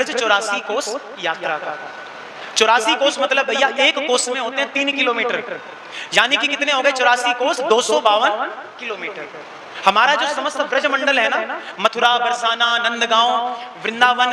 ब्रज 84 कोस यात्रा का। 84 कोस मतलब भैया एक कोस में होते हैं 3 किलोमीटर, यानी कि कितने हो गए 84 कोस, 252 किलोमीटर। हमारा जो समस्त ब्रज मंडल है ना, मथुरा, बरसाना, नंदगांव, वृंदावन,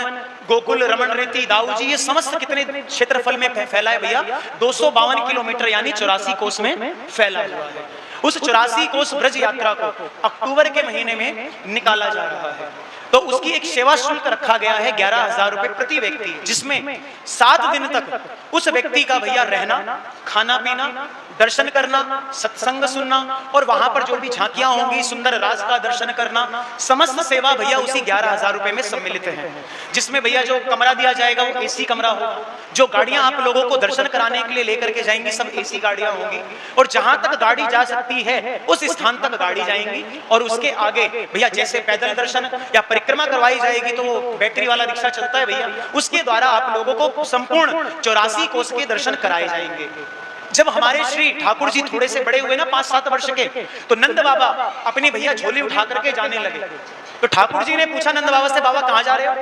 गोकुल, रमन रेती, दाऊजी, ये समस्त कितने क्षेत्रफल में फैला है भैया? 252 किलोमीटर यानी 84 कोस में फैला हुआ है। उस 84 कोस ब्रज यात्रा को अक्टूबर के महीने में निकाला जा रहा है। तो उसकी एक सेवा शुल्क रखा गया है 11,000 रुपए प्रति व्यक्ति, जिसमें 7 दिन तक उस व्यक्ति का भैया रहना, खाना पीना, दर्शन करना, सत्संग सुनना और वहां पर जो भी झांकियां होंगी, सुंदर रास का दर्शन करना, समस्त सेवा भैया उसी 11,000 रुपए में सम्मिलित है। जिसमें भैया जो कमरा दिया जाएगा वो एसी कमरा होगा, जो गाड़ियां आप लोगों को दर्शन कराने के लिए लेकर के जाएंगी सब एसी गाड़ियां होंगी, और जहां तक गाड़ी जा सकती है उस स्थान तक गाड़ी जाएंगी। और उसके आगे भैया जैसे पैदल दर्शन या परिक्रमा करवाई जाएगी तो वो बैटरी वाला रिक्शा चलता है भैया, उसके द्वारा आप लोगों को संपूर्ण 84 कोस के दर्शन कराए जाएंगे। जब हमारे श्री ठाकुर जी थोड़े से बड़े हुए ना 5-7 वर्ष के, तो नंद बाबा अपनी भैया झोली उठा करके जाने लगे। तो ठाकुर जी ने पूछा नंद बाबा से, बाबा कहाँ जा रहे हो?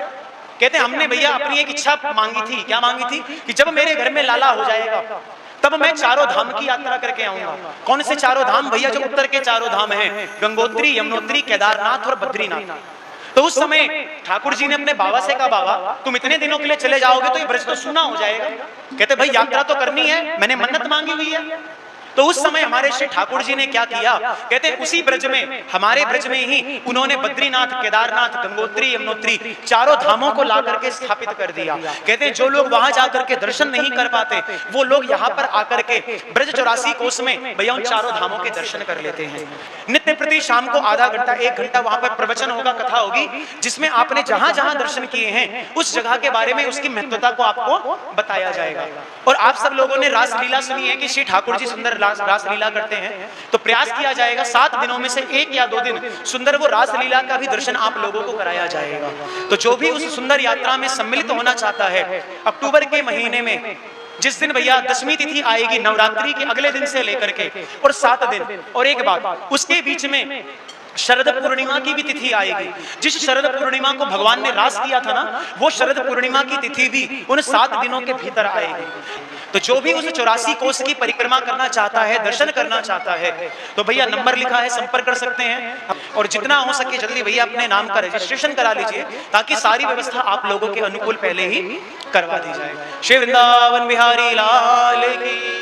कहते हमने भैया अपनी एक इच्छा मांगी थी। क्या मांगी थी? कि जब मेरे घर में लाला हो जाएगा तब मैं चारों धाम की यात्रा करके आऊंगा। कौन से चारों धाम भैया? जो उत्तर के चारों धाम हैं, गंगोत्री, यमुनोत्री, केदारनाथ और बद्रीनाथ। तो उस समय ठाकुर जी ने अपने बाबा से कहा, बाबा तुम इतने दिनों के लिए चले जाओगे तो ये ब्रज तो सुना हो जाएगा। कहते भाई यात्रा तो करनी है, मैंने मन्नत मांगी हुई है। तो उस समय हमारे श्री ठाकुर जी ने क्या किया? कहते उसी ब्रज में, हमारे ब्रज में ही उन्होंने बद्रीनाथ, केदारनाथ, गंगोत्री, यमुनोत्री चारों धामों को ला करके स्थापित कर दिया। कहते जो लोग वहां जाकर के दर्शन नहीं कर पाते वो लोग यहाँ पर आकर के ब्रज 84 कोस में भैया उन चारों धामों के दर्शन कर लेते हैं। नित्य प्रति शाम को आधा घंटा 1 घंटा वहां पर प्रवचन होगा, कथा होगी, जिसमें आपने जहां जहां दर्शन किए हैं उस जगह के बारे में, उसकी महत्वता को आपको बताया जाएगा। और आप सब लोगों ने रासलीला सुनी है कि श्री ठाकुर जी सुंदर रासलीला करते हैं, तो प्रयास किया जाएगा 7 दिनों में से 1 या 2 दिन सुंदर वो रासलीला का भी दर्शन आप लोगों को कराया जाएगा। तो जो भी उस सुंदर यात्रा में सम्मिलित होना चाहता है, अक्टूबर के महीने में जिस दिन भैया 10वीं तिथि आएगी, नवरात्रि के अगले दिन से लेकर के और 7 दिन, और एक बात उसके बीच में शरद पूर्णिमा की भी तिथि आएगी। जिस शरद पूर्णिमा को भगवान ने रास किया था ना, वो शरद पूर्णिमा की तिथि भी उन 7 दिनों के भीतर आएगी। तो जो भी उस 84 कोस की परिक्रमा करना चाहता है, दर्शन करना चाहता है, तो भैया नंबर लिखा है, संपर्क कर सकते हैं। और जितना हो सके जल्दी भैया अपने नाम का रजिस्ट्रेशन करा लीजिए, ताकि सारी व्यवस्था आप लोगों के अनुकूल पहले ही करवा दी जाए। श्री वृंदावन बिहारी लाल की